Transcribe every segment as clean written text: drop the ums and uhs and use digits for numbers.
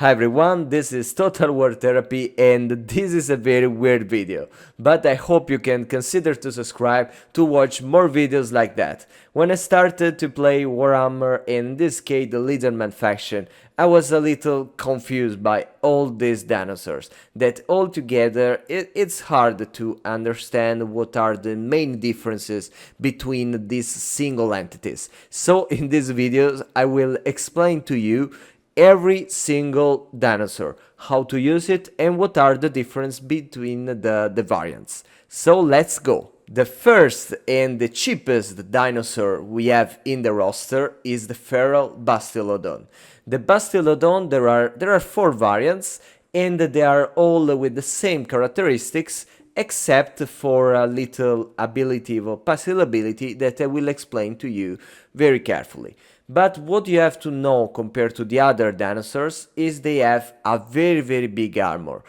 Hi everyone, this is Total War Therapy and this is a very weird video, but I hope you can consider to subscribe to watch more videos like that. When I started to play Warhammer, in this case the Lizardmen faction, I was a little confused by all these dinosaurs, that altogether it's hard to understand what are the main differences between these single entities. So in these videos I will explain to you every single dinosaur, how to use it and what are the difference between the variants. So let's go. The first and the cheapest dinosaur we have in the roster is the feral Bastiladon. The Bastiladon, there are 4 variants and they are all with the same characteristics except for a little ability or passive ability that I will explain to you very carefully. But what you have to know compared to the other dinosaurs is they have a very big armor.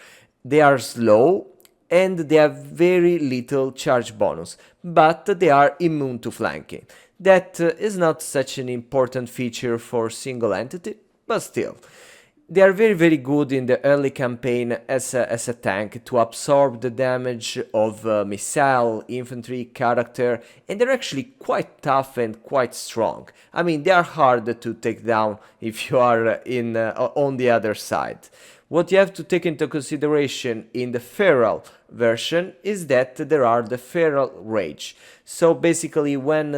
They are slow and they have very little charge bonus, but they are immune to flanking. That is not such an important feature for single entity, but still. They are very good in the early campaign as a tank to absorb the damage of missile, infantry, character, and they're actually quite tough and quite strong. I mean, they are hard to take down if you are on the other side. What you have to take into consideration in the feral version is that there are the feral rage. So basically when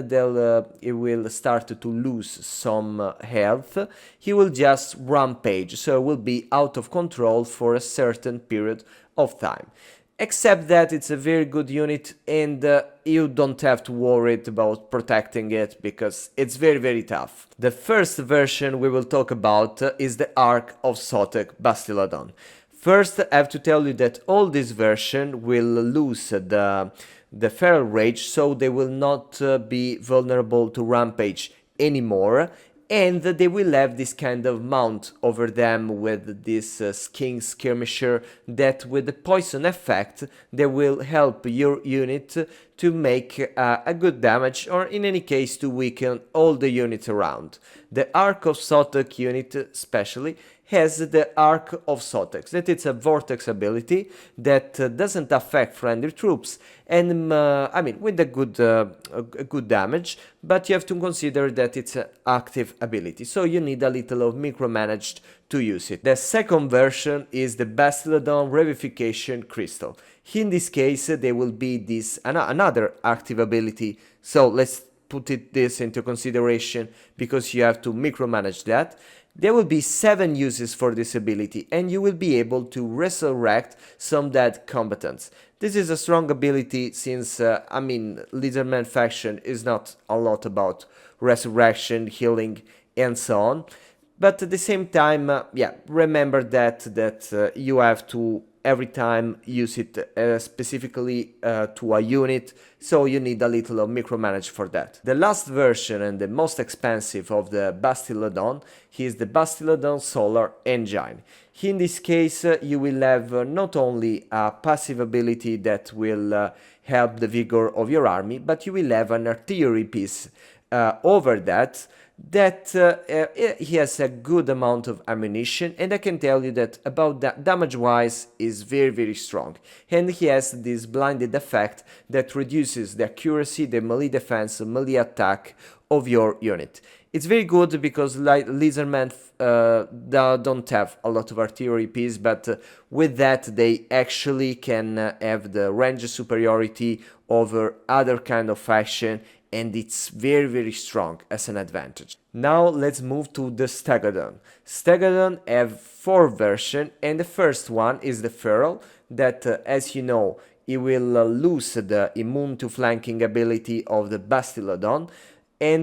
he will start to lose some health, he will just rampage, so will be out of control for a certain period of time. Except that it's a very good unit and you don't have to worry about protecting it because it's very tough. The first version we will talk about is the Ark of Sotek Bastiladon. First, I have to tell you that all this version will lose the feral rage, so they will not be vulnerable to rampage anymore, and they will have this kind of mount over them with this king skirmisher that with the poison effect they will help your unit to make a good damage, or in any case to weaken all the units around. The Ark of Sotek unit especially has the Ark of Sotek, that it's a vortex ability that doesn't affect friendly troops and I mean with a good damage, but you have to consider that it's an active ability, so you need a little of micromanaged to use it. The second version is the Bastiladon Revivification Crystal. In this case there will be this another active ability, so let's put this into consideration because you have to micromanage that. There will be 7 uses for this ability and you will be able to resurrect some dead combatants. This is a strong ability since, I mean, Lizardmen faction is not a lot about resurrection, healing and so on. But at the same time, yeah, remember that you have to every time use it specifically to a unit, so you need a little of micromanage for that. The last version and the most expensive of the Bastiladon is the Bastiladon Solar Engine. In this case you will have not only a passive ability that will help the vigor of your army, but you will have an artillery piece over that he has a good amount of ammunition, and I can tell you that about that damage wise is very strong, and he has this blinded effect that reduces the accuracy, the melee defense, melee attack of your unit. It's very good because like Lizardmen don't have a lot of artillery piece, but with that they actually can have the range superiority over other kind of faction, and it's very strong as an advantage. Now let's move to the Stegadon. Stegadon have 4 versions, and the first one is the feral that as you know he will lose the immune to flanking ability of the Bastiladon,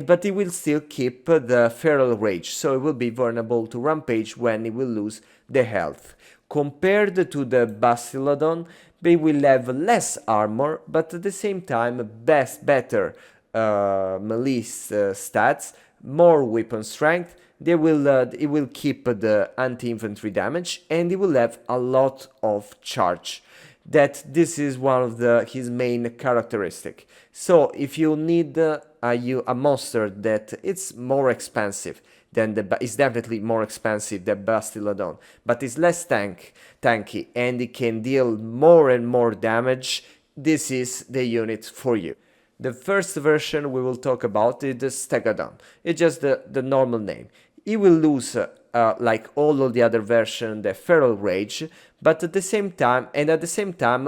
but he will still keep the feral rage, so he will be vulnerable to rampage when he will lose the health. Compared to the Bastiladon, they will have less armor, but at the same time better melee stats, more weapon strength. It will keep the anti-infantry damage, and it will have a lot of charge. That this is one of his main characteristic. So if you need a monster that it's more expensive than is definitely more expensive than Bastiladon, but is less tanky and it can deal more and more damage. This is the unit for you. The first version we will talk about is the Stegadon. It's just the normal name. It will lose, like all of the other versions, the Feral Rage, but at the same time,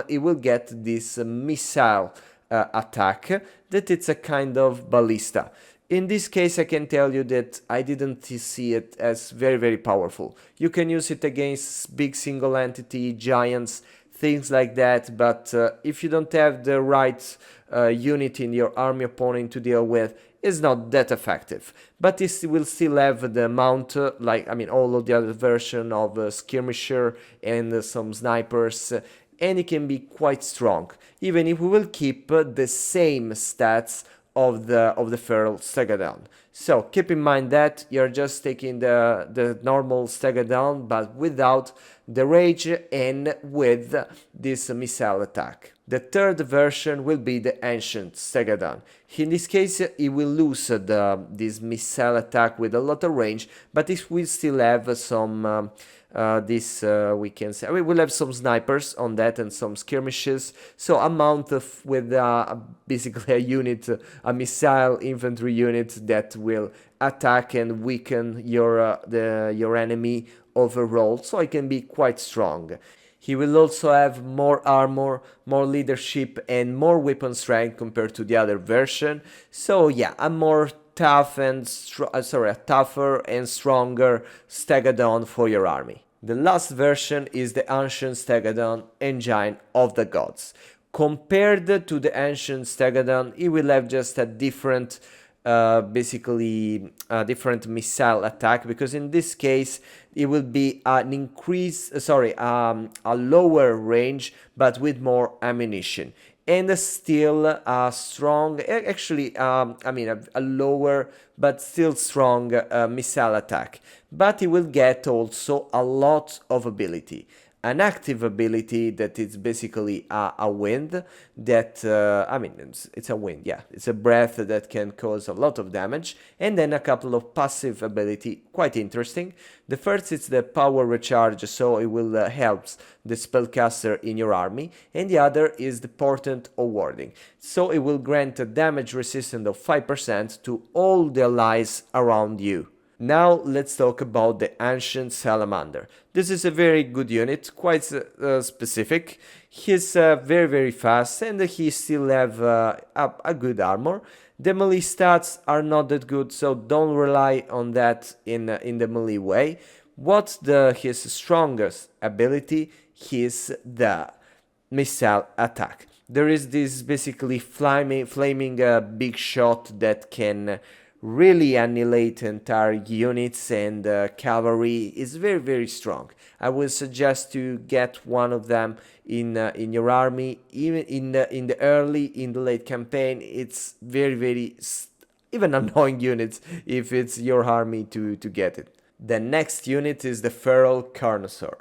it will get this missile attack that it's a kind of ballista. In this case, I can tell you that I didn't see it as very, very powerful. You can use it against big single entity, giants, things like that, but if you don't have the right unit in your army opponent to deal with, it's not that effective. But it will still have the mount, all of the other version of skirmisher and some snipers, and it can be quite strong, even if we will keep the same stats of the feral Stegadon. So keep in mind that you're just taking the normal Stegadon, but without the rage and with this missile attack. The third version will be the ancient Stegadon. In this case, it will lose this missile attack with a lot of range, but it will still have some we can say we will have some snipers on that and some skirmishes, so a mount with basically a unit, a missile infantry unit that will attack and weaken your enemy overall, so it can be quite strong. He will also have more armor, more leadership and more weapon strength compared to the other version, so yeah, a more tough and a tougher and stronger Stegadon for your army. The last version is the Ancient Stegadon, Engine of the Gods. Compared to the Ancient Stegadon, it will have just a different, different missile attack, because in this case it will be an a lower range but with more ammunition. And still strong, actually, a lower but still strong missile attack. But it will get also a lot of ability. An active ability that is basically a wind that, it's a wind, yeah. It's a breath that can cause a lot of damage. And then a couple of passive ability, quite interesting. The first is the power recharge, so it will help the spellcaster in your army. And the other is the portent of warding. So it will grant a damage resistance of 5% to all the allies around you. Now let's talk about the Ancient Salamander. This is a very good unit, quite specific. He's very, very fast and he still have a good armor. The melee stats are not that good, so don't rely on that in the melee way. What's his strongest ability is the missile attack. There is this basically flaming big shot that can really annihilate entire units, and cavalry is very, very strong. I would suggest to get one of them in your army. Even in the late campaign, it's very, very even annoying units if it's your army to get it. The next unit is the feral carnosaur.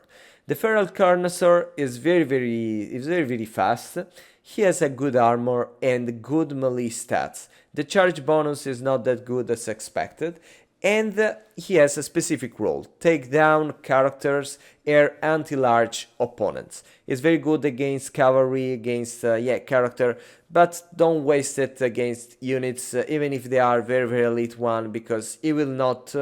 The feral carnosaur is very, very fast. He has a good armor and good melee stats. The charge bonus is not that good as expected, and he has a specific role: take down characters or anti-large opponents. It's very good against cavalry, against character, but don't waste it against units, even if they are very, very elite one, because it will not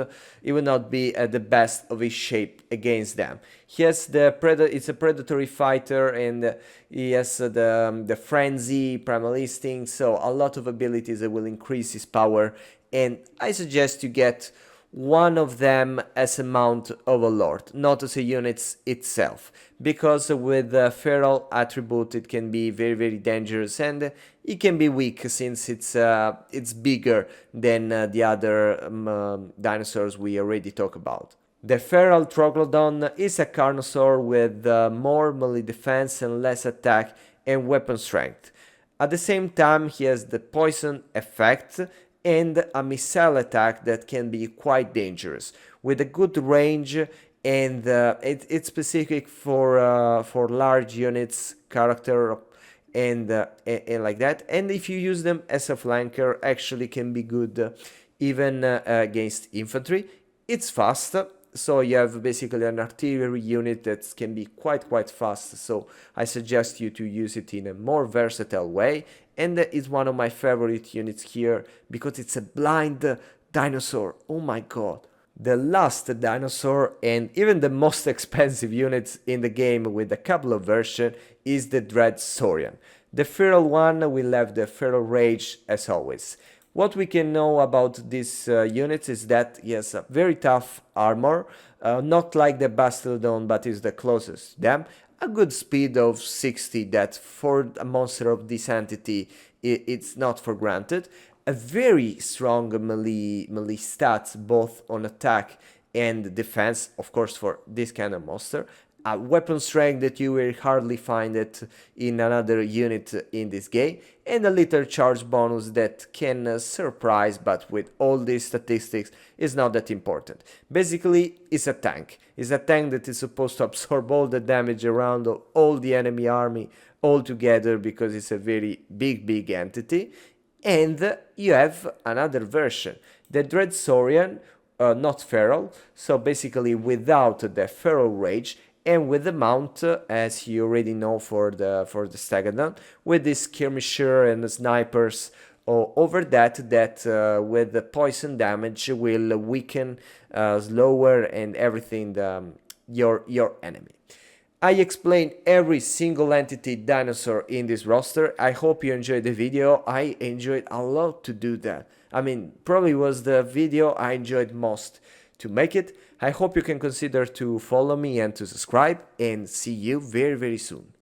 be at the best of his shape against them. He has it's a predatory fighter, and he has the frenzy, primal instinct, so a lot of abilities that will increase his power. And I suggest you get one of them as a mount of a lord, not as a unit itself, because with the feral attribute it can be very, very dangerous, and it can be weak since it's bigger than the other dinosaurs we already talked about. The feral troglodon is a carnosaur with more melee defense and less attack and weapon strength. At the same time, he has the poison effect and a missile attack that can be quite dangerous, with a good range, and it's specific for large units, character, and like that. And if you use them as a flanker, actually can be good even against infantry. It's fast, so you have basically an artillery unit that can be quite fast, so I suggest you to use it in a more versatile way, and it's one of my favorite units here because it's a blind dinosaur. Oh my god. The last dinosaur, and even the most expensive units in the game with a couple of versions, is the Dread Saurian. The feral one will have the feral rage as always. What we can know about this unit is that he has a very tough armor, not like the Bastiladon, but is the closest to them. A good speed of 60 that for a monster of this entity it's not for granted. A very strong melee stats both on attack and defense, of course for this kind of monster. A weapon strength that you will hardly find it in another unit in this game, and a little charge bonus that can surprise, but with all these statistics is not that important. Basically, it's a tank. It's a tank that is supposed to absorb all the damage around all the enemy army all together because it's a very big entity. And you have another version, the Dread Saurian, not feral, so basically without the feral rage, and with the mount, as you already know for the Stegadon, with this skirmisher and the snipers over that with the poison damage will weaken, slower and everything your enemy. I explained every single entity dinosaur in this roster. I hope you enjoyed the video. I enjoyed a lot to do that. I mean, probably was the video I enjoyed most to make it. I hope you can consider to follow me and to subscribe, and see you very soon.